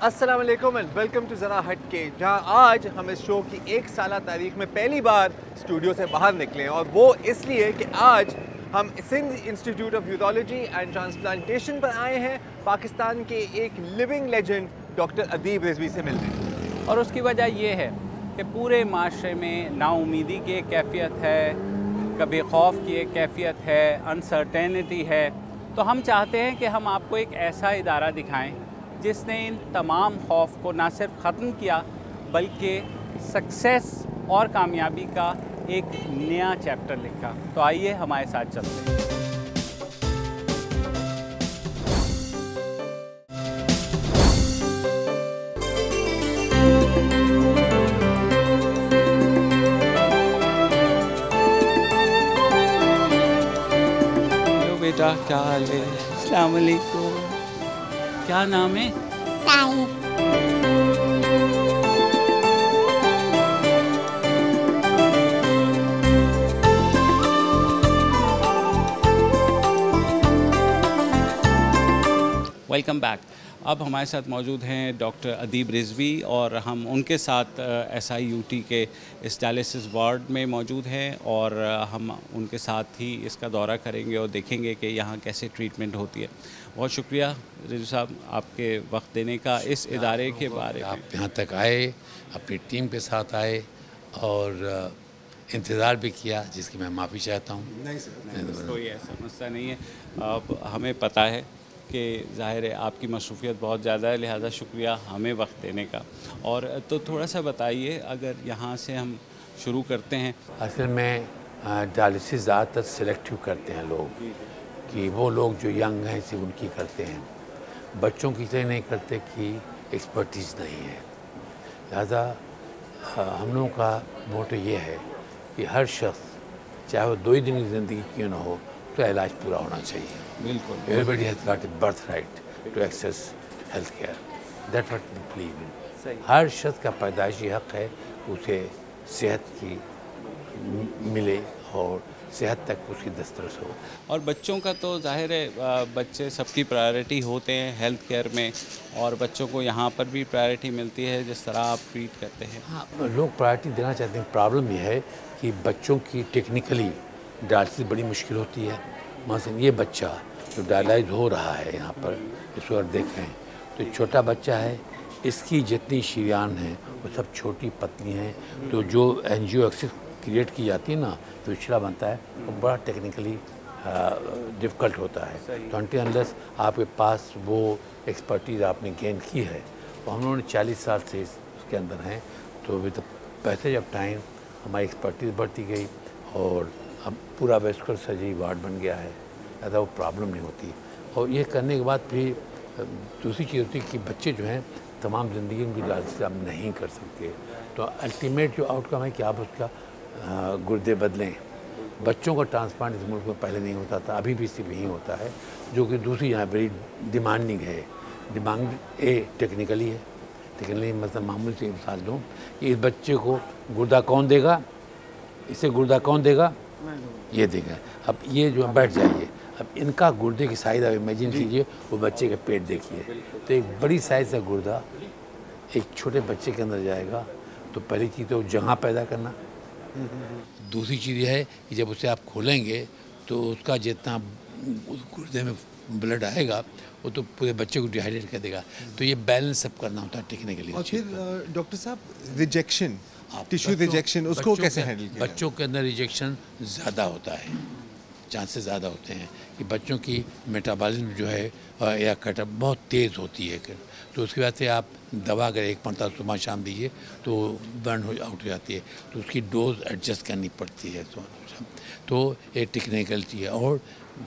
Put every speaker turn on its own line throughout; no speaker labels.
अस्सलाम वालेकुम and welcome to ज़रा हटके, जहां आज हम इस शो की 1 साल तारीख में पहली बार स्टूडियो से बाहर निकले और वो इसलिए कि आज हम Sindh institute of urology and transplantation पर आए हैं पाकिस्तान के एक living legend doctor Adeeb Rizvi से मिलने।
और उसकी वजह ये है कि पूरे माशरे में नाउमीदी की एक कैफियत है, कभी खौफ की एक कैफियत है, अनसर्टेनिटी है। तो हम चाहते हैं कि हम आपको एक ऐसा इदारा दिखाएं जिसने इन तमाम खौफ को ना सिर्फ ख़त्म किया बल्कि सक्सेस और कामयाबी का एक नया चैप्टर लिखा। तो आइए हमारे साथ चलते हैं। हेलो बेटा, क्या हाल है? अस्सलाम वालेकुम। क्या नाम है?
ताहिर।
Welcome back. अब हमारे साथ मौजूद हैं डॉक्टर अदीब रिजवी और हम उनके साथ SIUT के इस डायलिसिस वार्ड में मौजूद हैं और हम उनके साथ ही इसका दौरा करेंगे और देखेंगे कि यहाँ कैसे ट्रीटमेंट होती है। बहुत शुक्रिया रिजवी साहब आपके वक्त देने का इस इदारे के बारे में।
आप यहाँ तक आए, अपनी टीम के साथ आए और इंतज़ार भी किया, जिसकी मैं माफ़ी चाहता हूँ।
नहीं सर, कोई ऐसा मसला नहीं है। अब हमें पता है कि ज़ाहिर है आपकी मसरूफ़ियत बहुत ज़्यादा है, लिहाजा शुक्रिया हमें वक्त देने का। और तो थोड़ा सा बताइए, अगर यहाँ से हम शुरू करते हैं।
असल में डायलिसिस ज़्यादातर सिलेक्टिव करते हैं लोग, कि वो लोग जो यंग हैं सिर्फ उनकी करते हैं, बच्चों की इसलिए नहीं करते कि एक्सपर्टीज़ नहीं है। लिहाजा हम लोगों का मोटो ये है कि हर शख्स चाहे वो 2 ही दिन की ज़िंदगी क्यों ना हो, तो इलाज पूरा होना चाहिए।
बिल्कुल।
Everybody has got a birthright to access health care. That's what we believe in.
सही।
हर शख्स का पैदाइशी हक है उसे सेहत की मिले और सेहत तक उसकी दस्तरस हो।
और बच्चों का तो ज़ाहिर है बच्चे सबकी प्रायोरिटी होते हैं हेल्थ केयर में, और बच्चों को यहाँ पर भी प्रायोरिटी मिलती है जिस तरह आप ट्रीट करते हैं।
हाँ, लोग प्रायोरिटी देना चाहते हैं। प्रॉब्लम यह है कि बच्चों की टेक्निकली डायलिसिस बड़ी मुश्किल होती है। मसलन ये बच्चा जो डायलाइज हो रहा है यहाँ पर, इसको अगर देखें तो छोटा बच्चा है, इसकी जितनी शरीयान हैं वो सब छोटी पतली हैं। तो जो एंजियो एक्सिस क्रिएट की जाती है ना, तो विचला बनता है, वो बड़ा टेक्निकली डिफ़िकल्ट होता है। तो अनटिल अनलेस आपके पास वो एक्सपर्टीज़ आपने गेन की है, तो हम लोगों ने 40 साल से उसके अंदर हैं। तो with the passage of time हमारी एक्सपर्टीज़ बढ़ती गई और अब पूरा वेस्कुलर सर्जरी वार्ड बन गया है, ज़्यादा वो प्रॉब्लम नहीं होती। और ये करने के बाद फिर दूसरी चीज़ होती है कि बच्चे जो हैं तमाम ज़िंदगी उनकी डायलिसिस आप नहीं कर सकते। तो अल्टीमेट जो आउटकम है कि आप उसका गुर्दे बदलें। बच्चों का ट्रांसप्लांट इस मुल्क में पहले नहीं होता था, अभी भी सिर्फ यहीं होता है, जो कि दूसरी यहाँ बड़ी डिमांडिंग है। डिमांड टेक्निकली है, टेक्निकली मतलब मामूली से मिसाल दूँ कि इस बच्चे को गुर्दा कौन देगा, इसे गुर्दा कौन देगा, ये देगा। अब ये जो बैठ जाइए, अब इनका गुर्दे की साइज़ आप इमेजिन कीजिए, वो बच्चे का पेट देखिए, तो एक बड़ी साइज़ का गुर्दा एक छोटे बच्चे के अंदर जाएगा। तो पहली चीज़ तो जगह पैदा करना, दूसरी चीज़ यह है कि जब उसे आप खोलेंगे तो उसका जितना उस गुर्दे में ब्लड आएगा वो तो पूरे बच्चे को डिहाइड्रेट कर देगा। तो ये बैलेंस सब करना होता है टेक्निकली।
और फिर डॉक्टर साहब, रिजेक्शन, टिश्यू रिजेक्शन, उसको कैसे हैंडल किया?
बच्चों के अंदर रिजेक्शन ज़्यादा होता है, चांसेस ज़्यादा होते हैं कि बच्चों की मेटाबॉलिज्म जो है या कटअप बहुत तेज़ होती है। तो उसकी वजह से आप दवा अगर एक मरतबा सुबह शाम दीजिए तो बर्न आउट हो जाती है, तो उसकी डोज एडजस्ट करनी पड़ती है सुबह शाम। तो ये टेक्निकल चीज़ है। और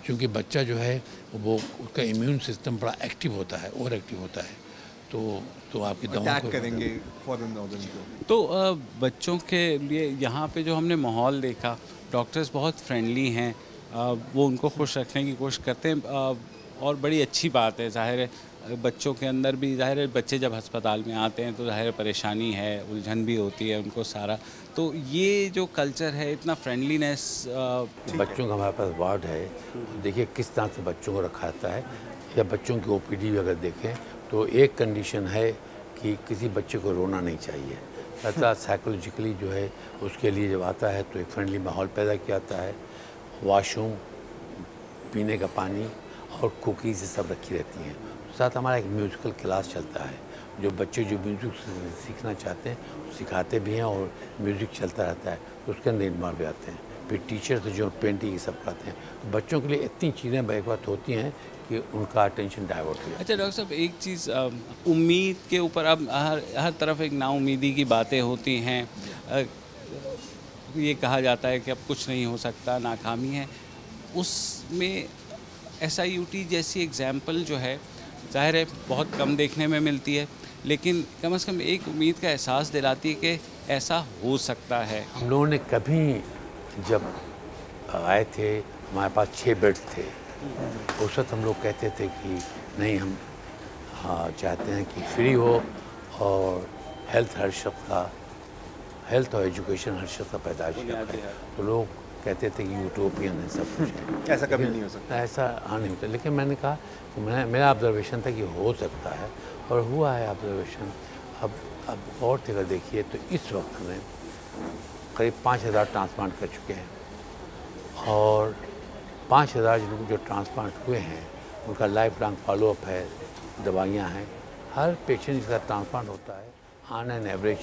चूँकि बच्चा जो है वो उसका इम्यून सिस्टम बड़ा एक्टिव होता है, ओवर एक्टिव होता है, तो आपकी दवा को
करेंगे फॉरेन ऑर्गन को।
तो बच्चों के लिए यहाँ पे जो हमने माहौल देखा, डॉक्टर्स बहुत फ्रेंडली हैं, वो उनको खुश रखने की कोशिश करते हैं और बड़ी अच्छी बात है। ज़ाहिर है बच्चों के अंदर भी ज़ाहिर है, बच्चे जब अस्पताल में आते हैं तो ज़ाहिर परेशानी है, उलझन भी होती है उनको सारा। तो ये जो कल्चर है, इतना फ्रेंडलीनेस।
बच्चों का हमारे पास वार्ड है, देखिए किस तरह से बच्चों को रखा जाता है, या बच्चों की ओपीडी भी अगर देखें तो एक कंडीशन है कि किसी बच्चे को रोना नहीं चाहिए। ऐसा साइकोलॉजिकली जो है उसके लिए जब आता है तो एक फ्रेंडली माहौल पैदा किया जाता है। वॉशरूम, पीने का पानी और कुकीज़ सब रखी रहती हैं। साथ हमारा एक म्यूज़िकल क्लास चलता है, जो बच्चे जो म्यूज़िक सीखना चाहते हैं सिखाते भी हैं और म्यूज़िक चलता रहता है, तो उसके अंदर इन्वॉल्व भी आते हैं। फिर टीचर्स जो पेंटिंग ये सब कराते हैं। बच्चों के लिए इतनी चीज़ें बैक बात होती हैं कि उनका अटेंशन डाइवर्ट हो जाता है।
अच्छा डॉक्टर साहब, एक चीज़, उम्मीद के ऊपर अब हर तरफ एक नाउमीदी की बातें होती हैं। ये कहा जाता है कि अब कुछ नहीं हो सकता, नाकामी है। उसमें SIUT जैसी एग्ज़ाम्पल जो है ज़ाहिर है बहुत कम देखने में मिलती है, लेकिन कम से कम एक उम्मीद का एहसास दिलाती है कि ऐसा हो सकता है।
हम लोगों ने कभी जब आए थे हमारे पास 6 बेड्स थे, उस वक्त हम लोग कहते थे कि नहीं, हम चाहते हैं कि फ्री हो और हेल्थ हर शख्स का, हेल्थ और एजुकेशन हर शख्स का पैदाइश है। तो लोग कहते थे कि यूटोपियन है सब कुछ है,
ऐसा कभी नहीं हो सकता,
ऐसा नहीं होता। लेकिन मैंने कहा कि मेरा ऑब्जर्वेशन था कि हो सकता है और हुआ है ऑब्जर्वेशन। अब और अगर देखिए तो इस वक्त में करीब 5000 ट्रांसप्लांट कर चुके हैं और 5000 लोग जो ट्रांसप्लांट हुए हैं उनका लाइफ लॉन्ग फॉलोअप है, दवाइयाँ हैं। हर पेशेंट जिसका ट्रांसप्लांट होता है ऑन एन एवरेज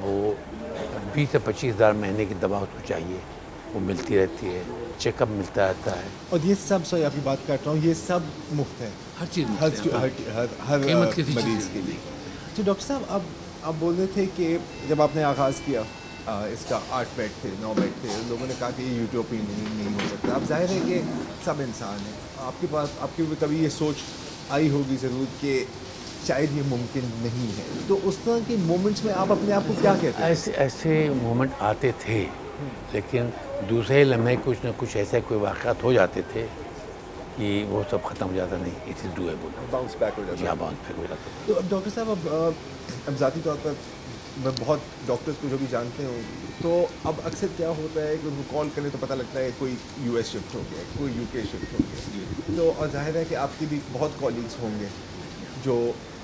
वो 20 से 25 हज़ार महीने की दवा उसको चाहिए, वो मिलती रहती है, चेकअप मिलता रहता है।
और ये सब, सॉरी आपकी बात काट रहा हूँ, ये सब मुफ्त है,
हर चीज़
हर
मरीज़ के लिए।
तो डॉक्टर साहब, अब आप बोल रहे थे कि जब आपने आगाज़ किया इसका 8 बेड थे, 9 बेड थे, लोगों ने कहा कि ये यूटोपियन नहीं हो सकता। अब जाहिर है कि सब इंसान हैं, आपके पास आपके भी कभी ये सोच आई होगी ज़रूर कि शायद ये मुमकिन नहीं है। तो उस तरह के मोमेंट्स में आप अपने आप को क्या कहते हैं?
ऐसे मोमेंट आते थे, लेकिन दूसरे लम्हे कुछ न कुछ ऐसे कोई वाक़यात हो जाते थे कि वो सब ख़त्म हो जाता, नहीं it is doable,
bounce back हो जाता।
बाउंस बैक हो जाता।
तो अब डॉक्टर साहब, अब ज़ाती तौर पर मैं बहुत डॉक्टर्स को जो भी जानते हूँ, तो अब अक्सर क्या होता है कि उनको कॉल करें तो पता लगता है कोई US शिफ्ट हो गया, कोई UK शिफ्ट हो गया। तो और जाहिर है कि आपके भी बहुत कॉलीग्स होंगे जो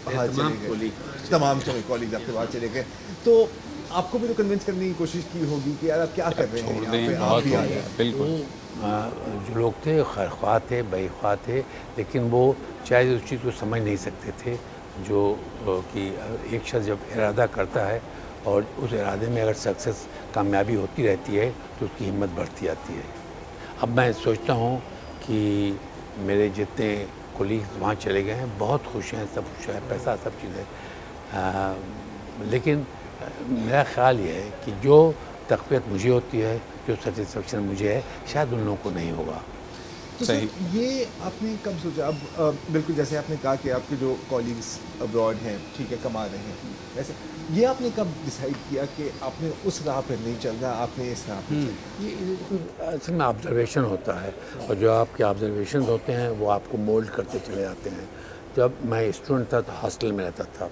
बाहर चले गए, तमाम कॉलीग्स आपके बाहर चले गए। तो आपको भी तो कन्विंस करने की कोशिश की होगी कि यार आप क्या कर रहे हैं यहाँ पे, आप भी आ जाए।
बिल्कुल,
जो लोग थे खैरख्वाह थे, बेख्वाह थे, लेकिन वो शायद उस चीज़ को समझ नहीं सकते थे जो कि एक शख्स जब इरादा करता है और उस इरादे में अगर सक्सेस कामयाबी होती रहती है तो उसकी हिम्मत बढ़ती जाती है। अब मैं सोचता हूँ कि मेरे जितने कोलीग्स वहाँ चले गए हैं, बहुत खुश हैं, सब कुछ है, पैसा सब चीज़ है, लेकिन मेरा ख्याल ये है कि जो तकवीत मुझे होती है, जो सेटिस्फेक्शन मुझे है, शायद उन लोगों को नहीं होगा।
तो सही, ये आपने कब सोचा? अब बिल्कुल जैसे आपने कहा कि आपके जो कॉलीग्स अब्रॉड हैं, ठीक है, कमा रहे हैं, वैसे ये आपने कब डिसाइड किया कि आपने उस राह पर नहीं चल रहा, आपने इस राह पर
ये असल में ऑब्जर्वेशन होता है, और जो आपके ऑब्जर्वेशन होते हैं वो आपको मोल्ड करते चले जाते हैं। जब मैं स्टूडेंट था तो हॉस्टल में रहता था।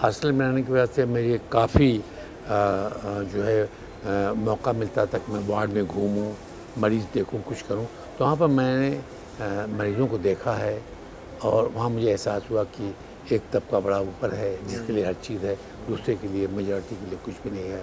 हॉस्टल में रहने की वजह से मुझे काफ़ी जो है मौका मिलता था कि मैं वार्ड में घूमूं, मरीज़ देखूं, कुछ करूं। तो वहाँ पर मैंने मरीज़ों को देखा है और वहाँ मुझे एहसास हुआ कि एक तबका बड़ा ऊपर है जिसके लिए हर चीज़ है, दूसरे के लिए, मेजॉरिटी के लिए कुछ भी नहीं है।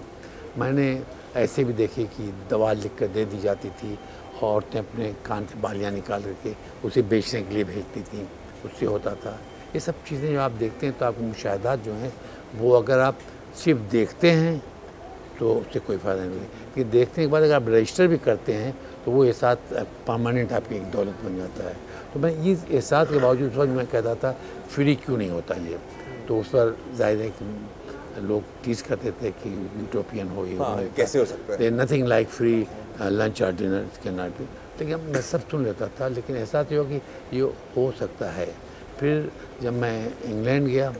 मैंने ऐसे भी देखे कि दवा लिख कर दे दी जाती थी, औरतें अपने कान से बालियाँ निकाल करके उसे बेचने के लिए भेजती थी, उससे होता था। ये सब चीज़ें जो आप देखते हैं तो आपको मुशाहदात जो हैं वो अगर आप सिर्फ देखते हैं तो उससे कोई फ़ायदा नहीं है, कि देखने के बाद अगर आप रजिस्टर भी करते हैं तो वो एहसास परमानेंट आपकी एक दौलत बन जाता है। तो मैं इस एहसास के बावजूद उस वक्त मैं कहता था फ्री क्यों नहीं होता ये, तो उस पर जाहिर है कि लोग टीज करते थे कि यूटोपियन हो, ये
कैसे हो सकता है,
नथिंग लाइक फ्री लंच और डिनर कैन नॉट बी। लेकिन मैं सब सुन लेता था, लेकिन एहसास ये हो कि ये हो सकता है। फिर जब मैं इंग्लैंड गया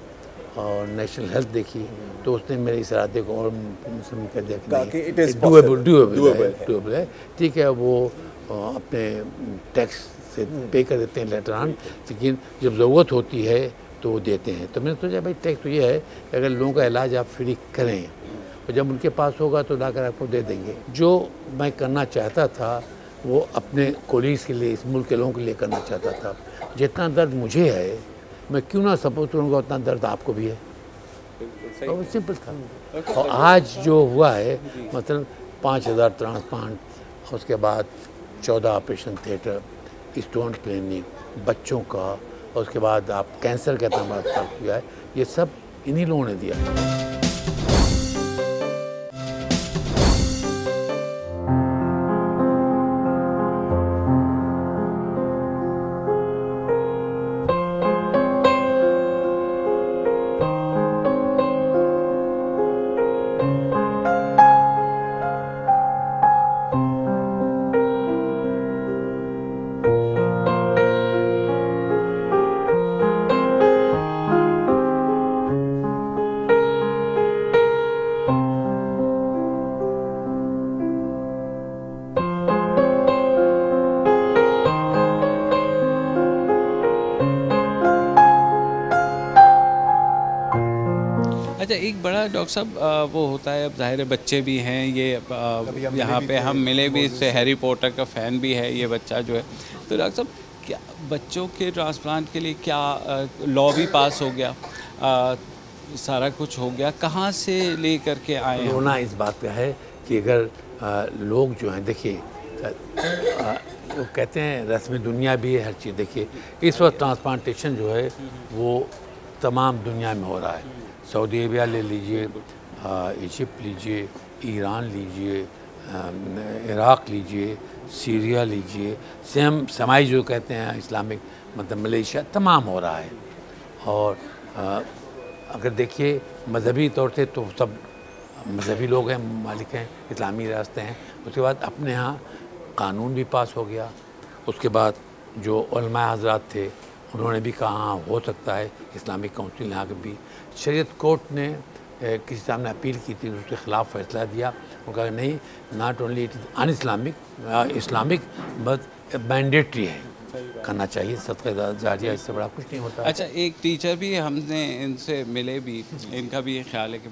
और नेशनल हेल्थ देखी तो उसने मेरे इस इरादे को और मुसलमान कर दिया कि डूएबल है, ठीक है। वो अपने टैक्स से पे कर देते हैं लेटर ऑन, लेकिन जब ज़रूरत होती है तो वो देते हैं। तो मैंने सोचा भाई टैक्स तो ये है कि अगर लोगों का इलाज आप फ्री करें और जब उनके पास होगा तो लाकर आपको दे देंगे। जो मैं करना चाहता था वो अपने कोलीग्स के लिए, इस मुल्क के लोगों के लिए करना चाहता था। जितना दर्द मुझे है मैं क्यों ना सपोर्ट करूँगा उतना दर्द आपको भी है, तो सिंपल था। और आज जो हुआ है मतलब 5000 ट्रांसप्लांट, उसके बाद 14 ऑपरेशन थिएटर, स्टोन क्लिनिक, बच्चों का, और उसके बाद आप कैंसर का इतना बड़ा फर्क हुआ है, ये सब इन्हीं लोगों ने दिया।
अच्छा, एक बड़ा डॉक्टर साहब वो होता है, अब ज़ाहिर है बच्चे भी हैं, ये यहाँ पे हम मिले भी, इससे हैरी पॉटर का फ़ैन भी है ये बच्चा जो है। तो डॉक्टर साहब क्या बच्चों के ट्रांसप्लांट के लिए क्या लॉ भी पास हो गया, सारा कुछ हो गया, कहाँ से ले कर के आए हैं?
होना इस बात का है कि अगर लोग जो हैं, देखिए वो कहते हैं रस्म दुनिया भी है हर चीज़। देखिए इस वक्त ट्रांसप्लांटेशन जो है वो तमाम दुनिया में हो रहा है। सऊदी अरबिया ले लीजिए, इजिप्ट लीजिए, ईरान लीजिए, इराक़ लीजिए, सीरिया लीजिए, समाई जो कहते हैं इस्लामिक, मतलब मलेशिया, तमाम हो रहा है। और अगर देखिए मजहबी तौर से तो सब मजहबी लोग हैं, मालिक हैं, इस्लामी रास्ते हैं। उसके बाद अपने यहाँ कानून भी पास हो गया। उसके बाद जो उलमा हज़रात थे उन्होंने भी कहा हाँ हो सकता है, इस्लामिक काउंसिल यहाँ के भी, शरीयत कोर्ट ने किसी सामने अपील की थी, उसके ख़िलाफ़ फैसला दिया। वो कहा नहीं, not only it is un Islamic, Islamic but mandatory है, करना चाहिए, सदक़ा जारिया, इससे बड़ा कुछ नहीं होता।
अच्छा, एक टीचर भी हमने इनसे मिले भी, इनका भी ये ख्याल है कि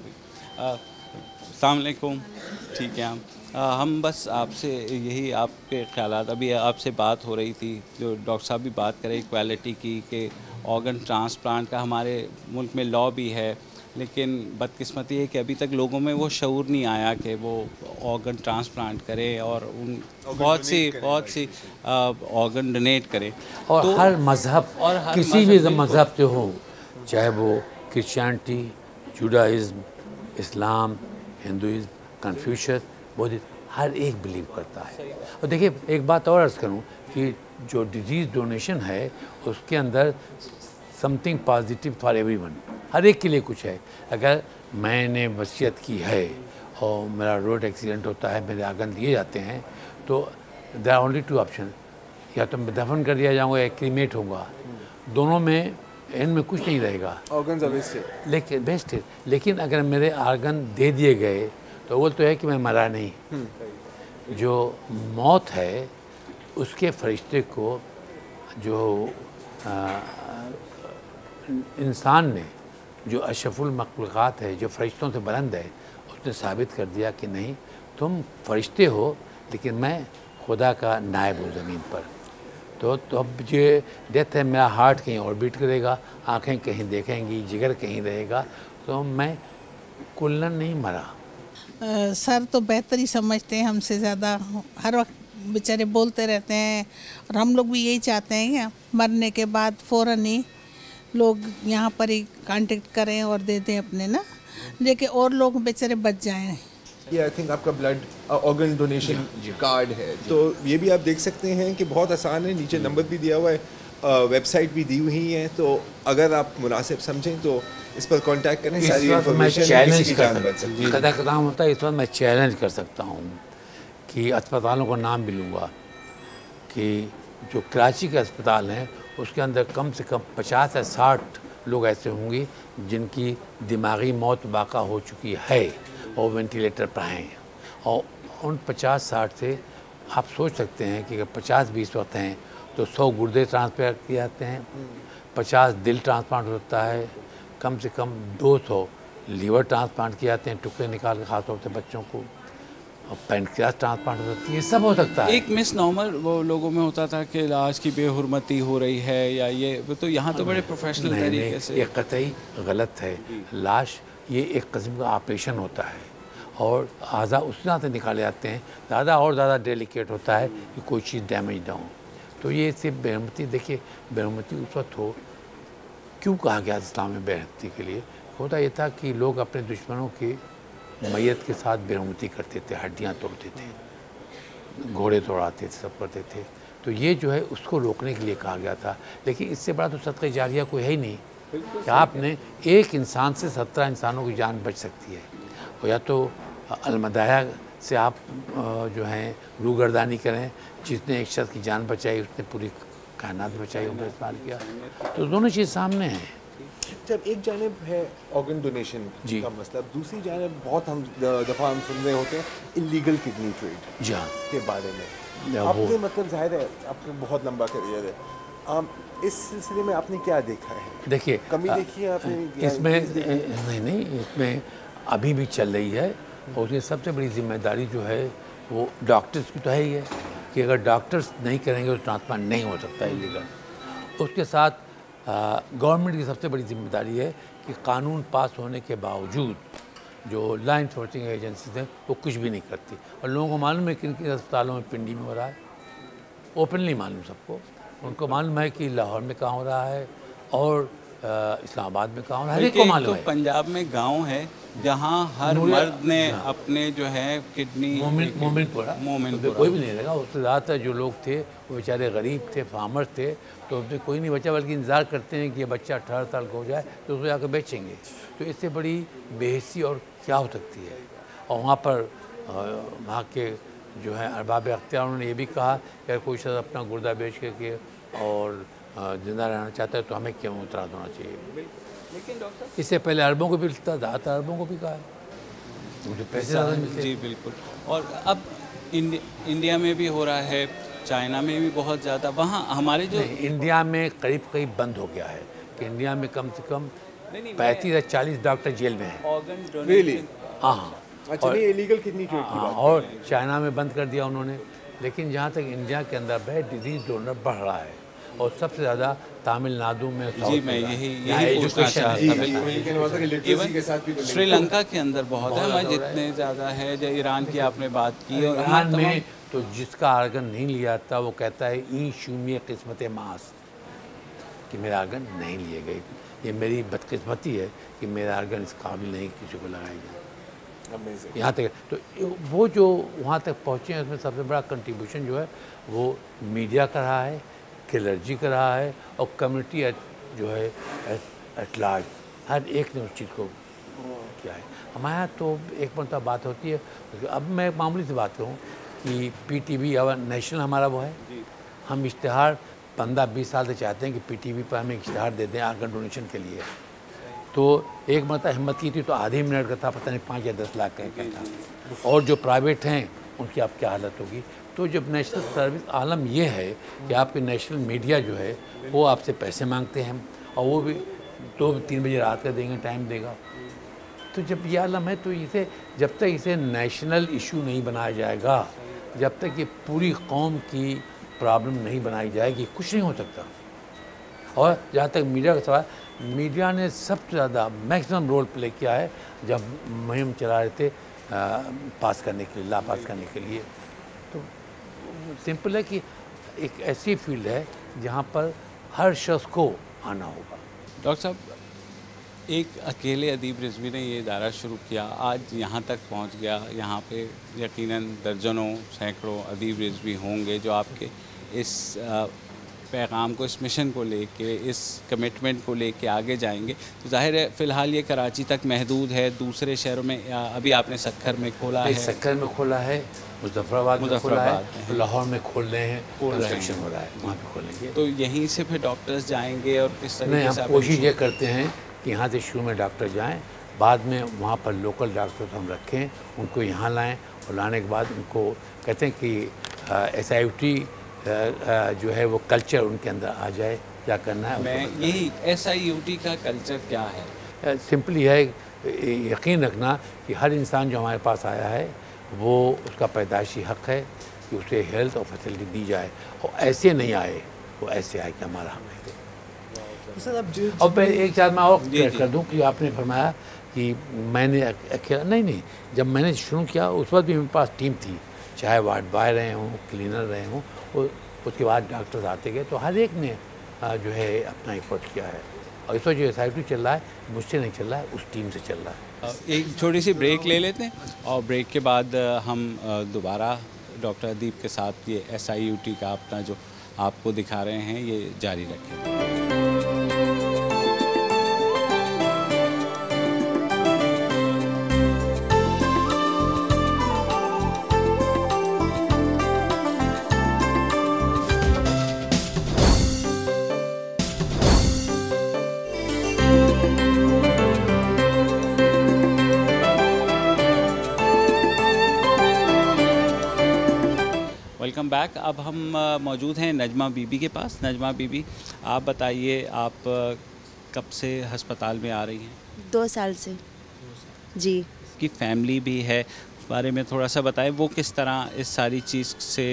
अस्सलाम वालेकुम, ठीक है। हम बस आपसे यही आपके ख्यालात, अभी आपसे बात हो रही थी, जो डॉक्टर साहब भी बात करें इक्वालिटी की, कि ऑर्गन ट्रांसप्लांट का हमारे मुल्क में लॉ भी है, लेकिन बदकिस्मती है कि अभी तक लोगों में वो शऊर नहीं आया कि वो ऑर्गन ट्रांसप्लांट करें और उन बहुत सी ऑर्गन डोनेट करें।
और
तो
हर मज़हब और किसी भी मज़हब से हो, चाहे वो क्रिश्चियनिटी, जुडाइज़्म, इस्लाम, हिंदुइज़्म, कन्फ्यूशियस, बुद्धिज़्म, हर एक बिलीव करता है। और देखिए एक बात और अर्ज़ करूँ कि जो डिजीज़ डोनेशन है उसके अंदर समथिंग पॉजिटिव फॉर एवरीवन, हर एक के लिए कुछ है। अगर मैंने वसीयत की है और मेरा रोड एक्सीडेंट होता है, मेरे आर्गन दिए जाते हैं, तो देयर आर ओनली 2 ऑप्शन, या तो मैं दफन कर दिया जाऊँगा या क्रीमेट होऊंगा। दोनों में इनमें कुछ नहीं रहेगा,
ऑर्गन्स आर वेस्टेड,
लेकिन बेस्ट है। लेकिन अगर मेरे आर्गन दे दिए गए तो वो तो है कि मैं मरा नहीं। जो मौत है उसके फरिश्ते को जो इंसान ने, जो अशरफुल मखलूक़ात है, जो फरिश्तों से बुलंद है, उसने साबित कर दिया कि नहीं, तुम फरिश्ते हो लेकिन मैं खुदा का नायब हूँ ज़मीन पर। तो अब ये डेथ है, मेरा हार्ट कहीं और बीट करेगा, आँखें कहीं देखेंगी, जिगर कहीं रहेगा, तो मैं कुल्लन नहीं मरा।
सर तो बेहतर ही समझते हैं हमसे ज़्यादा, हर वक्त बेचारे बोलते रहते हैं, और हम लोग भी यही चाहते हैं कि मरने के बाद फ़ौरन ही लोग यहाँ पर ही कांटेक्ट करें और दे दें अपने ना, लेकिन और लोग बेचारे बच जाएं।
ये आई थिंक आपका ब्लड ऑर्गन डोनेशन कार्ड है, तो ये भी आप देख सकते हैं कि बहुत आसान है, नीचे नंबर भी दिया हुआ है, वेबसाइट भी दी हुई है, तो अगर आप मुनासिब समझें तो इस पर कांटेक्ट करें। सारी इन्फॉर्मेशन
चैलेंज कर काम होता है। इस वक्त मैं चैलेंज कर सकता हूँ कि अस्पतालों का नाम भी लूँगा कि जो कराची के अस्पताल हैं उसके अंदर कम से कम 50 या 60 लोग ऐसे होंगे जिनकी दिमागी मौत वाक़ा हो चुकी है और वेंटिलेटर पर हैं। और उन 50-60 से आप सोच सकते हैं कि अगर 50-20 वक्त हैं तो 100 गुर्दे ट्रांसप्लांट किए जाते हैं, 50 दिल ट्रांसप्लांट होता है, कम से कम 200 लीवर ट्रांसप्लांट किए जाते हैं, टुकड़े निकाल के खासतौर से बच्चों को, और पैनक्रियास ट्रांसप्लांट हो सकती है, ये सब हो सकता है।
एक मिस नॉर्मल वो लोगों में होता था कि लाश की बेहुरमती हो रही है या ये, तो यहाँ तो बड़े प्रोफेशनल तरीके से।
ये कतई गलत है। लाश ये एक किस्म का ऑपरेशन होता है और आज़ा उस तरह से निकाले जाते हैं, ज़्यादा और ज़्यादा डेलिकेट होता है कि कोई चीज़ डैमेज ना हो। तो ये सिर्फ बेरहमती, देखिए बेरहमती उस वक्त हो, क्यों कहा गया इस्लाम में बेरहमती के लिए? होता ये था कि लोग अपने दुश्मनों के मैयत के साथ बेरहमती करते थे, हड्डियाँ तोड़ते थे, घोड़े तोड़ाते थे, सब करते थे। तो ये जो है उसको रोकने के लिए कहा गया था। लेकिन इससे बड़ा तो सदक़े जारिया कोई है ही नहीं कि आपने एक इंसान से 17 इंसानों की जान बच सकती है। और या तो अलमदाया से आप जो हैं रूगर्दानी करें, जिसने एक शख्स की जान बचाई उसने पूरी कायनात बचाई, उम्र इस्तेमाल किया। तो दोनों चीज़ सामने हैं।
जब एक जानिब है ऑर्गन डोनेशन का मसला, दूसरी जानिब बहुत हम दफ़ा हम सुन रहे होते हैं इलीगल किडनी ट्रेड
जी हाँ
के बारे में। आपने मतलब जाहिर है आपका बहुत लंबा करियर है, इस सिलसिले में आपने क्या देखा है?
देखिए
कमी देखी है आपने
इसमें? नहीं, इसमें अभी भी चल रही है। और ये सबसे बड़ी जिम्मेदारी जो है वो डॉक्टर्स की तो है ही है कि अगर डॉक्टर्स नहीं करेंगे तो ट्रांसप्लांट नहीं हो सकता इलीगल। उसके साथ गवर्नमेंट की सबसे बड़ी जिम्मेदारी है कि कानून पास होने के बावजूद जो लॉ इन्फोर्सिंग एजेंसीज हैं वो कुछ भी नहीं करती। और लोगों को मालूम है किन किन अस्पतालों में पिंडी में हो रहा है, ओपनली मालूम सबको। उनको मालूम है कि लाहौर में कहाँ हो रहा है और इस्लामाबाद में कहाँ हो रहा है, हर एक को मालूम है।
पंजाब में गांव है जहां हर मर्द ने अपने जो है किडनी
मोमिनपुरा कोई भी नहीं लगा। उससे ज़्यादातर जो लोग थे वो बेचारे गरीब थे, फार्मर्स थे, तो उसमें कोई नहीं बचा, बल्कि इंतज़ार करते हैं कि ये बच्चा 18 साल का हो जाए तो उसको जाकर बेचेंगे। तो इससे बड़ी बेहिस्सी और क्या हो सकती है। और वहाँ पर वहाँ के जो है अरबाब अख्तियार, उन्होंने ये भी कहा कि अगर कोई शख्स अपना गुर्दा बेच के और जिंदा रहना चाहता है तो हमें क्यों एतराज़ होना चाहिए।
लेकिन डॉक्टर इससे
इससे पहले अरबों को भी लिखता, ज़्यादातर अरबों को भी कहा है, मुझे पैसे ज़्यादा मिलते।
जी बिल्कुल। और अब इंडिया में भी हो रहा है, चाइना में भी बहुत ज़्यादा। वहाँ हमारे जो
इंडिया में करीब बंद हो गया है कि इंडिया में कम से कम 35 या 40 डॉक्टर जेल में हैं।
ऑर्गन डोनेशन,
हाँ,
अच्छा नहीं, इलीगल किडनी ट्रेड की बात।
और चाइना में बंद कर दिया उन्होंने। लेकिन जहाँ तक इंडिया के अंदर है डिजीज़ डोनर बढ़ रहा है और सबसे ज़्यादा तमिलनाडु में।
जी मैं यही पूछना चाहता था। श्रीलंका के अंदर बहुत है, मैं जितने ज़्यादा है। जो ईरान की आपने बात की, और
ईरान में तो जिसका आर्गन नहीं लिया जाता वो कहता है ई शून्य किस्मत मास, कि मेरा आर्गन नहीं लिए गए, ये मेरी बदकिस्मती है कि मेरा आर्गन इस काबिल नहीं किसी को लगाया गया। यहाँ तक तो वो जो वहाँ तक पहुँचे हैं उसमें सबसे बड़ा कंट्रीब्यूशन जो है वो मीडिया कर रहा है, क्लर्जी कर रहा है और कम्युनिटी जो है एट लार्ज, हर एक ने उस चीज़ को किया है। हमारे यहाँ तो एक मतलब बात होती है। अब मैं एक मामूली सी बात करूँ कि PTV अब नेशनल हमारा वो है, हम इश्तिहार 15-20 साल से चाहते हैं कि PTV पर हमें इश्तिहार दे दें आर्गन डोनेशन के लिए। तो एक मतलब हिम्मत की थी तो आधे मिनट का था, पता नहीं 5 या 10 लाख का था। और जो प्राइवेट हैं उनकी अब क्या हालत होगी। तो जब नेशनल सर्विस आलम ये है कि आपके नेशनल मीडिया जो है वो आपसे पैसे मांगते हैं और वो भी 2-3 बजे रात का देंगे, टाइम देगा। तो जब ये आलम है तो इसे जब तक इसे नेशनल इशू नहीं बनाया जाएगा, जब तक ये पूरी कौम की प्रॉब्लम नहीं बनाई जाएगी, कुछ नहीं हो सकता। और जहाँ तक मीडिया का सवाल, मीडिया ने सबसे ज़्यादा मैक्सिमम रोल प्ले किया है जब मुहिम चला रहे थे पास करने के लिए, ला पास करने के लिए। तो सिंपल है कि एक ऐसी फील्ड है जहाँ पर हर शख्स को आना होगा।
डॉक्टर साहब, एक अकेले अदीब रिजवी ने ये इदारा शुरू किया, आज यहाँ तक पहुँच गया। यहाँ पे यकीनन दर्जनों सैकड़ों अदीब रिजवी होंगे जो आपके इस पैगाम को, इस मिशन को लेके, इस कमिटमेंट को लेके आगे जाएंगे। तो जाहिर है फ़िलहाल ये कराची तक महदूद है, दूसरे शहरों में अभी आपने सक्खर में खोला है,
सक्खर में खोला है, मुजफ्फराबाद में खोला है, लाहौर में खोल रहे हैं, कंस्ट्रक्शन हो रहा है, वहाँ पे खोलेंगे।
तो यहीं से फिर डॉक्टर्स जाएंगे और किस तरीके से?
हम कोशिश ये करते हैं कि यहाँ से शुरू में डॉक्टर जाएँ, बाद में वहाँ पर लोकल डॉक्टर हम रखें, उनको यहाँ लाएँ और लाने के बाद उनको कहते हैं कि SIOT जो है वो कल्चर उनके अंदर आ जाए, क्या करना है।
मैं यही SIUT का कल्चर क्या है?
सिंपली है, यकीन रखना कि हर इंसान जो हमारे पास आया है वो उसका पैदाइशी हक़ है कि उसे हेल्थ और फैसिलिटी दी जाए, और ऐसे नहीं आए, वो ऐसे आए कि हमारा हक़ है।
सर अब जो
और मैं एक साथ मैं और क्लियर कर दूं कि आपने फरमाया कि मैंने अकेला नहीं, जब मैंने शुरू किया उस वक्त भी मेरे पास टीम थी, चाहे वार्ड बॉय रहे हों, क्लीनर रहे हों, और उसके बाद डॉक्टर्स आते गए, तो हर एक ने जो है अपना एफर्ट किया है। और इस वक्त जो SIUT चल रहा है मुझसे नहीं चल रहा है, उस टीम से चल रहा है।
एक छोटी सी ब्रेक ले लेते हैं और ब्रेक के बाद हम दोबारा डॉक्टर अदीब के साथ ये SIUT का अपना जो आपको दिखा रहे हैं ये जारी रखें। Welcome back. अब हम मौजूद हैं नजमा बीबी के पास। नजमा बीबी, आप बताइए, आप कब से अस्पताल में आ रही हैं?
2 साल से जी।
की फैमिली भी है, उस बारे में थोड़ा सा बताएं, वो किस तरह इस सारी चीज़ से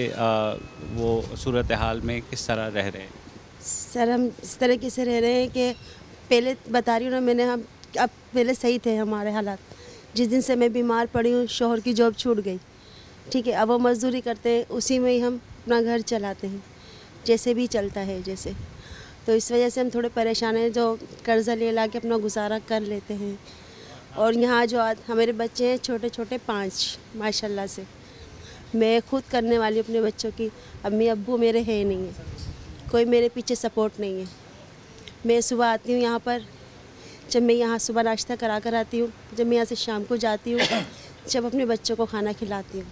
वो सूरत हाल में किस तरह रह रहे हैं?
सर हम इस तरीके से रह रहे हैं कि पहले बता रही हूँ ना, हम अब पहले सही थे हमारे हालात। जिस दिन से मैं बीमार पड़ी हूँ, शोहर की जॉब छूट गई, ठीक है, अब वो मज़दूरी करते हैं, उसी में ही हम अपना घर चलाते हैं, जैसे भी चलता है जैसे। तो इस वजह से हम थोड़े परेशान हैं, जो कर्ज़ा ले ला के अपना गुजारा कर लेते हैं। और यहाँ जो हमारे बच्चे हैं छोटे छोटे 5 माशाल्लाह से, मैं खुद करने वाली अपने बच्चों की। अम्मी अब्बू मेरे हैं नहीं है, कोई मेरे पीछे सपोर्ट नहीं है। मैं सुबह आती हूँ यहाँ पर, जब मैं यहाँ सुबह नाश्ता करा कर आती हूँ, जब मैं यहाँ से शाम को जाती हूँ, जब अपने बच्चों को खाना खिलाती हूँ,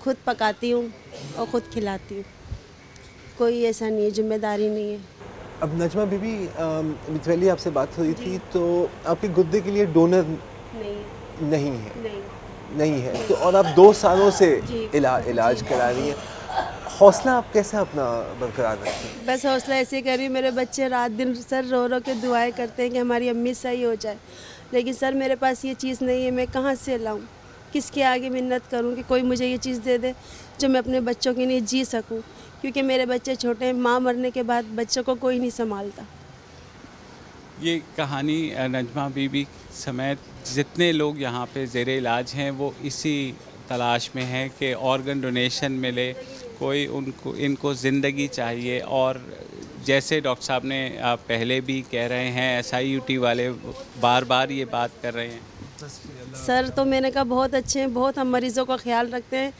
खुद पकाती हूँ और ख़ुद खिलाती हूँ। कोई ऐसा नहीं है, जिम्मेदारी नहीं है।
अब नजमा बीबी, पहले आपसे बात हुई थी तो आपके गुर्दे के लिए डोनर नहीं है तो, और आप 2 सालों से इलाज करा रही हैं, हौसला आप कैसे अपना बरकरार रखें?
बस हौसला ऐसे कर रही हूँ, मेरे बच्चे रात दिन सर रो रो के दुआएं करते हैं कि हमारी अम्मी सही हो जाए, लेकिन सर मेरे पास ये चीज़ नहीं है, मैं कहाँ से लाऊँ, किसके आगे मिन्नत करूं कि कोई मुझे ये चीज़ दे दे जो मैं अपने बच्चों के लिए जी सकूं, क्योंकि मेरे बच्चे छोटे हैं, माँ मरने के बाद बच्चों को कोई नहीं संभालता।
ये कहानी नजमा बीबी समेत जितने लोग यहाँ पे ज़ेरे इलाज हैं वो इसी तलाश में हैं कि ऑर्गन डोनेशन मिले, कोई इनको ज़िंदगी चाहिए। और जैसे डॉक्टर साहब ने पहले भी कह रहे हैं, SIUT वाले बार बार ये बात कर रहे हैं।
सर तो मैंने कहा बहुत अच्छे हैं, बहुत हम मरीज़ों का ख्याल रखते हैं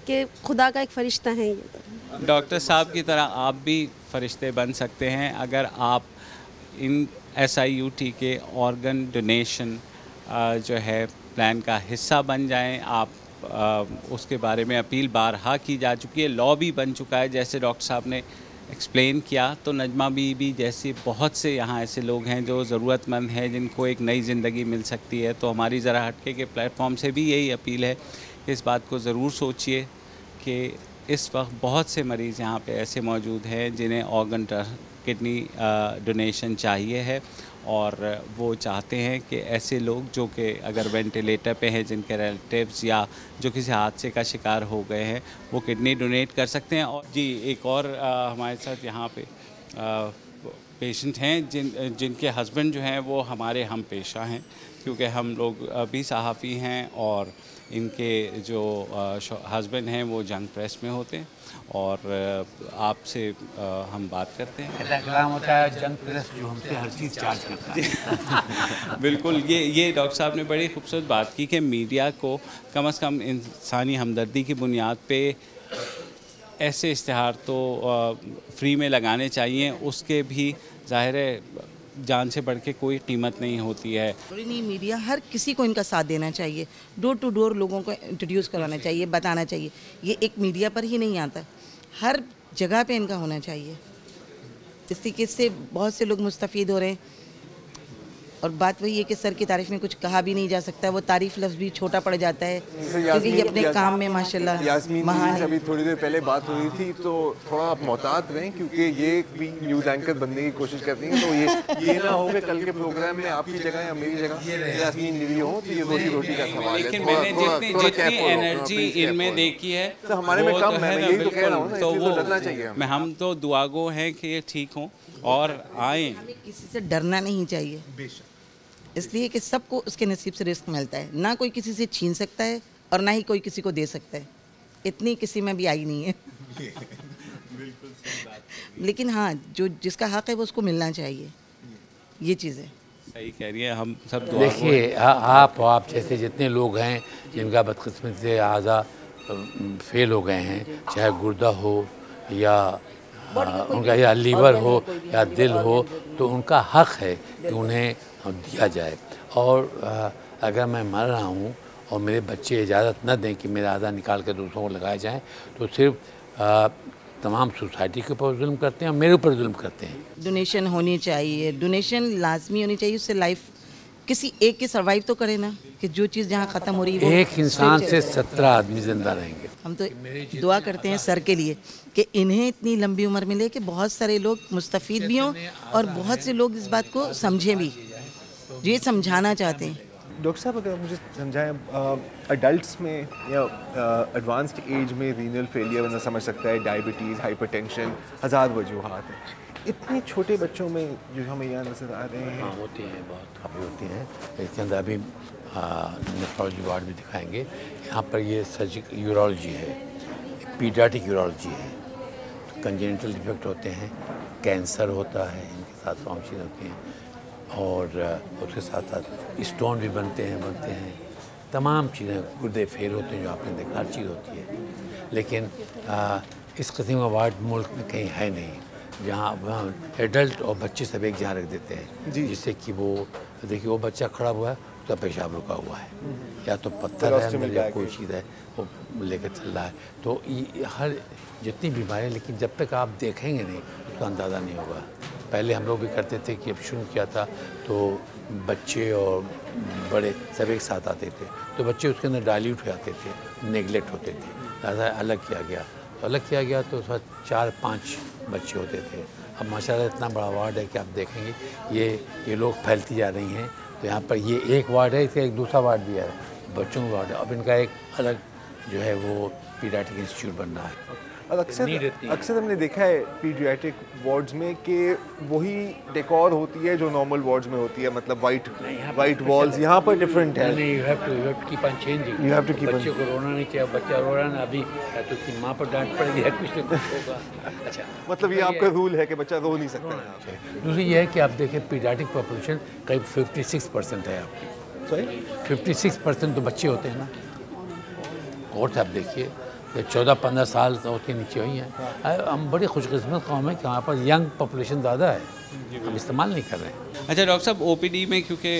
कि खुदा का एक फ़रिश्ता है ये। तो
डॉक्टर साहब की तरह आप भी फ़रिश्ते बन सकते हैं अगर आप इन SIUT के ऑर्गन डोनेशन जो है प्लान का हिस्सा बन जाएं। आप उसके बारे में अपील बारहा की जा चुकी है, लॉ भी बन चुका है, जैसे डॉक्टर साहब ने एक्सप्लेन किया। तो नजमा बीबी जैसे बहुत से यहाँ ऐसे लोग हैं जो ज़रूरतमंद हैं, जिनको एक नई ज़िंदगी मिल सकती है। तो हमारी ज़रा हटके के प्लेटफॉर्म से भी यही अपील है कि इस बात को ज़रूर सोचिए कि इस वक्त बहुत से मरीज़ यहाँ पे ऐसे मौजूद हैं जिन्हें ऑर्गन किडनी डोनेशन चाहिए है, और वो चाहते हैं कि ऐसे लोग जो कि अगर वेंटिलेटर पे हैं, जिनके रिलेटिव्स या जो किसी हादसे का शिकार हो गए हैं, वो किडनी डोनेट कर सकते हैं। और जी, एक और हमारे साथ यहाँ पे पेशेंट हैं जिनके हस्बैंड जो हैं वो हमारे हम पेशा हैं, क्योंकि हम लोग भी सहाफ़ी हैं और इनके जो हस्बैंड हैं वो जंग प्रेस में होते हैं। और आपसे हम बात करते हैं।
होता है जंग प्रेस जो हमसे हर चीज़ चार्ज करता है।
बिल्कुल, ये डॉक्टर साहब ने बड़ी खूबसूरत बात की कि मीडिया को कम से कम इंसानी हमदर्दी की बुनियाद पे ऐसे इश्तिहार तो फ्री में लगाने चाहिए, उसके भी ज़ाहिर है जान से बढ़ के कोई कीमत नहीं होती है।
नहीं, मीडिया हर किसी को इनका साथ देना चाहिए, डोर टू डोर लोगों को इंट्रोड्यूस करवाना चाहिए, बताना चाहिए। ये एक मीडिया पर ही नहीं आता, हर जगह पे इनका होना चाहिए। इस तरीके से बहुत से लोग मुस्तफ़ीद हो रहे हैं और बात वही है कि सर की तारीफ में कुछ कहा भी नहीं जा सकता, वो तारीफ लफ्ज़ भी छोटा पड़ जाता है क्योंकि ये अपने काम में माशाल्लाह
यास्मीन
महान
से अभी थोड़ी देर पहले बात हुई थी, तो थोड़ा आप मोहतात रहें क्योंकि ये भी न्यूज़ एंकर बनने की कोशिश करती हैं, तो ये ना हो कि कल के प्रोग्राम में आपकी जगह या मेरी जगह यास्मीन दीदी हो तो ये रोजी रोटी का सवाल है।
लेकिन मैंने जितनी एनर्जी इनमें देखी है
तो हमारे में कम है, मैं यही तो कह रहा हूँ ना,
तो
इसलिए तो डरना चाहिए हमें।
हम तो दुआगो हैं कि ये ठीक हों और आए।
किसी से डरना नहीं चाहिए, इसलिए कि सबको उसके नसीब से रिस्क मिलता है, ना कोई किसी से छीन सकता है और ना ही कोई किसी को दे सकता है, इतनी किसी में भी आई नहीं है। लेकिन हाँ, जो जिसका हक है वो उसको मिलना चाहिए, ये चीज़ है।
सही कह रही है, हम सब
देखिए आप जैसे जितने लोग हैं जिनका बदकिस्मती से आज़ा फेल हो गए हैं, चाहे गुर्दा हो या उनका या लीवर हो या दिल हो, तो उनका हक है कि उन्हें दिया जाए। और अगर मैं मर रहा हूँ और मेरे बच्चे इजाज़त न दें कि मेरा आधा निकाल कर दूसरों को लगाए जाएँ, तो सिर्फ तमाम सोसाइटी के ऊपर जुल्म करते हैं और मेरे ऊपर जुल्म करते हैं।
डोनेशन होनी चाहिए, डोनेशन लाजमी होनी चाहिए, उससे लाइफ किसी एक की सर्वाइव तो करे ना, कि जो चीज़ जहाँ ख़त्म हो रही है वो
एक इंसान से 17 आदमी जिंदा रहेंगे।
हम तो दुआ करते हैं सर के लिए कि इन्हें इतनी लंबी उम्र मिले कि बहुत सारे लोग मुस्तफ़ीद भी हों और बहुत से लोग इस बात को समझें भी, जो ये समझाना चाहते हैं।
डॉक्टर साहब, अगर मुझे समझाएं, अडल्ट्स में या एडवांस्ड एज में रीनल फेलियर बंदा समझ सकता है, डायबिटीज़, हाइपरटेंशन, हज़ार वजूहात हैं। इतने छोटे बच्चों में जो हमें यहाँ नज़र आ रहे हैं,
हाँ होती हैं, बहुत काफ़ी होती हैं। इसके अंदर अभी नेफ्रोलॉजी वार्ड भी दिखाएंगे। यहाँ पर ये सर्जिकल यूरोलॉजी है, पीडियाट्रिक यूरोलॉजी है, तो कंजेनिटल डिफेक्ट होते हैं, कैंसर होता है, इनके साथ फॉर्मशीन होती हैं और उसके साथ साथ स्टोन भी बनते हैं, तमाम चीज़ें, गुर्दे फेल होते हैं, जो आपने देखा हर चीज़ होती है। लेकिन इस किस्म का वार्ड मुल्क में कहीं है नहीं जहाँ एडल्ट और बच्चे सब एक जहाँ रख देते हैं, जिससे कि वो देखिए वो बच्चा खड़ा हुआ है, उसका पेशाब रुका हुआ है या तो पत्थर है अंदर या कोई चीज़ है वो लेकर चल रहा है। तो ये हर जितनी बीमारी, लेकिन जब तक आप देखेंगे नहीं उसका अंदाज़ा नहीं होगा। पहले हम लोग भी करते थे कि अब शुरू किया था तो बच्चे और बड़े सब एक साथ आते थे, तो बच्चे उसके अंदर डाइल्यूट हो जाते थे, नेगलेक्ट होते थे, ज़्यादा अलग किया गया तो उसमें 4-5 बच्चे होते थे। अब माशाल्लाह इतना बड़ा वार्ड है कि आप देखेंगे ये लोग फैलती जा रही हैं। तो यहाँ पर ये एक वार्ड है, इसका एक दूसरा वार्ड भी है, बच्चों का वार्ड है। अब इनका एक अलग जो है वो पीडियाट्रिक इंस्टीट्यूट बन रहा है।
और अक्सर हमने देखा है पीडियाट्रिक वार्ड्स में कि वही डेकोर होती है जो नॉर्मल वार्ड्स में होती है, मतलब वाइट वॉल्स। यहाँ पर डिफरेंट है।
You have to keep on changing. बच्चे को रोना नहीं चाहिए, बच्चा रो रहा है ना अभी तो उसकी माँ पर डांट पड़ेगी या कुछ होगा। अच्छा,
मतलब ये आपका रूल है कि बच्चा रो नहीं सकता।
दूसरी ये है कि आप देखें पीडियाट्रिक पॉपुलेशन करीब 56% है आपकी।
सॉरी
56% तो बच्चे होते हैं ना। और आप देखिए 14-15 साल के नीचे हुई हैं। हम बड़ी खुशकिस्मत कौम है कि वहाँ पर यंग पॉपुलेशन ज़्यादा है, हम इस्तेमाल नहीं कर रहे हैं।
अच्छा डॉक्टर साहब, ओपीडी में क्योंकि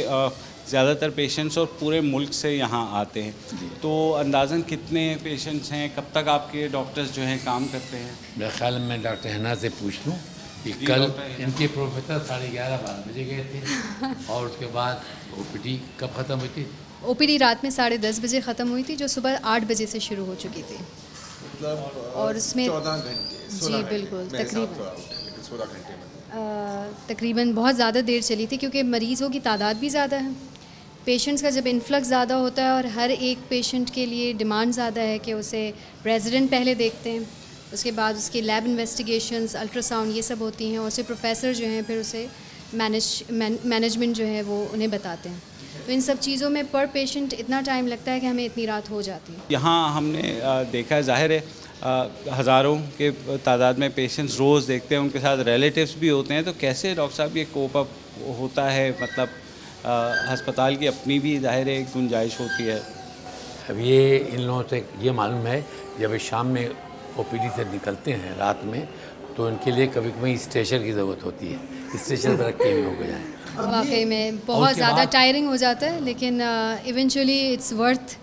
ज़्यादातर पेशेंट्स और पूरे मुल्क से यहाँ आते हैं, तो अंदाज़न कितने पेशेंट्स हैं, कब तक आपके डॉक्टर्स जो हैं काम करते हैं?
मेरे ख्याल में डॉक्टर हिना से पूछ लूँ कि कल इनके प्रोफेसर 11:30 बजे गए थे और उसके बाद ओपीडी कब ख़त्म हुई थी?
ओपीडी रात में 10:30 बजे ख़त्म हुई थी, जो सुबह 8 बजे से शुरू हो चुकी थी। और उसमें
14 घंटे।
जी बिल्कुल, तकरीबन बहुत ज़्यादा देर चली थी क्योंकि मरीज़ों की तादाद भी ज़्यादा है। पेशेंट्स का जब इन्फ्लक्स ज़्यादा होता है और हर एक पेशेंट के लिए डिमांड ज़्यादा है कि उसे रेजिडेंट पहले देखते हैं, उसके बाद उसकी लैब इन्वेस्टिगेशंस, अल्ट्रासाउंड, ये सब होती हैं, और उससे प्रोफेसर जो हैं फिर उसे मैनेजमेंट जो है वो उन्हें बताते हैं। तो इन सब चीज़ों में पर पेशेंट इतना टाइम लगता है कि हमें इतनी रात हो जाती है।
यहाँ हमने देखा है, ज़ाहिर है हज़ारों के तादाद में पेशेंट्स रोज़ देखते हैं, उनके साथ रिलेटिव्स भी होते हैं, तो कैसे डॉक्टर साहब ये कोप अप होता है? मतलब अस्पताल की अपनी भी ज़ाहिर है एक गुंजाइश होती है।
अब ये इन लोगों से ये मालूम है जब शाम में ओपीडी से निकलते हैं रात में, तो इनके लिए कभी कभी स्ट्रेचर की ज़रूरत होती है, स्ट्रेचर पर रख के हो गए जाए।
वाकई में बहुत ज़्यादा टायरिंग हो जाता है, लेकिन eventually it's worth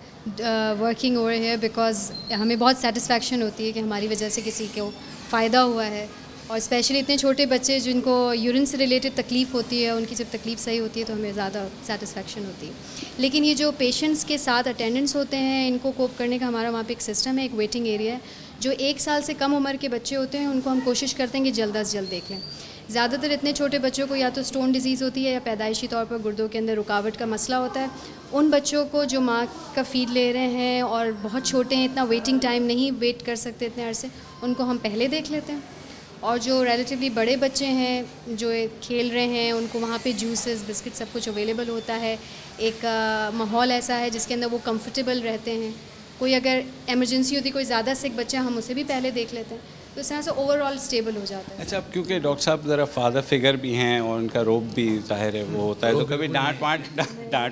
working over here because हमें बहुत सेटिस्फेक्शन होती है कि हमारी वजह से किसी को फ़ायदा हुआ है और स्पेशली इतने छोटे बच्चे जिनको यूरिन से रिलेटेड तकलीफ़ होती है, उनकी जब तकलीफ़ सही होती है तो हमें ज़्यादा सेटिस्फेक्शन होती है। लेकिन ये जो पेशेंट्स के साथ अटेंडेंट्स होते हैं, इनको कोप करने का हमारा वहाँ पे एक सिस्टम है, एक वेटिंग एरिया है। जो 1 साल से कम उम्र के बच्चे होते हैं उनको हम कोशिश करते हैं कि जल्द अज जल्द देख लें। ज़्यादातर इतने छोटे बच्चों को या तो स्टोन डिजीज़ होती है या पैदाइशी तौर पर गुर्दों के अंदर रुकावट का मसला होता है। उन बच्चों को जो माँ का फीड ले रहे हैं और बहुत छोटे हैं, इतना वेटिंग टाइम नहीं वेट कर सकते इतने अरसे, उनको हम पहले देख लेते हैं। और जो रिलेटिवली बड़े बच्चे हैं जो खेल रहे हैं, उनको वहाँ पे जूसेस, बिस्किट सब कुछ अवेलेबल होता है। एक माहौल ऐसा है जिसके अंदर वो कंफर्टेबल रहते हैं। कोई अगर इमरजेंसी होती, कोई ज़्यादा सिक बच्चा, हम उसे भी पहले देख लेते हैं, तो इस तरह से ओवरऑल स्टेबल हो जाता है।
अच्छा, अब क्योंकि डॉक्टर साहब ज़रा फादर फिगर भी हैं और उनका रोब भी ज़ाहिर है वो होता है, तो कभी डांट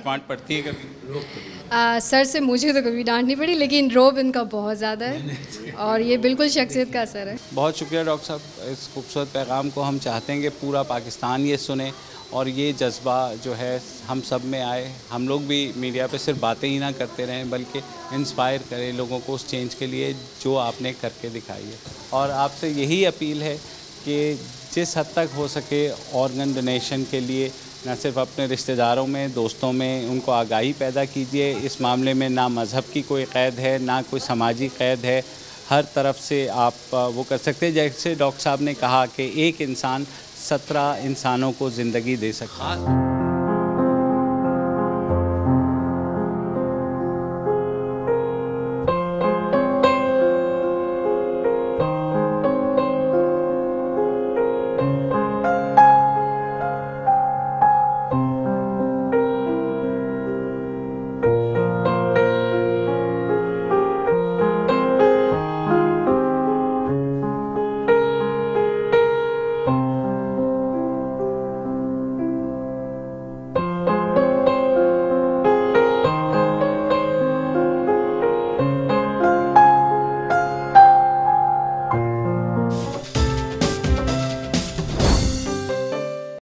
वांट पड़ती है कभी?
सर से मुझे तो कभी डांट नहीं पड़ी, लेकिन रोब इनका बहुत ज़्यादा है और ये बिल्कुल शख्सियत का असर है।
बहुत शुक्रिया डॉक्टर साहब, इस खूबसूरत पैगाम को हम चाहते हैं कि पूरा पाकिस्तान ये सुने और ये जज्बा जो है हम सब में आए। हम लोग भी मीडिया पे सिर्फ बातें ही ना करते रहें, बल्कि इंस्पायर करें लोगों को उस चेंज के लिए जो आपने करके दिखाई है। और आपसे यही अपील है कि जिस हद तक हो सके ऑर्गन डोनेशन के लिए न सिर्फ अपने रिश्तेदारों में, दोस्तों में उनको आगाही पैदा कीजिए। इस मामले में ना मज़हब की कोई क़ैद है, ना कोई समाजी क़ैद है, हर तरफ से आप वो कर सकते हैं। जैसे डॉक्टर साहब ने कहा कि एक इंसान 17 इंसानों को ज़िंदगी दे सकता है।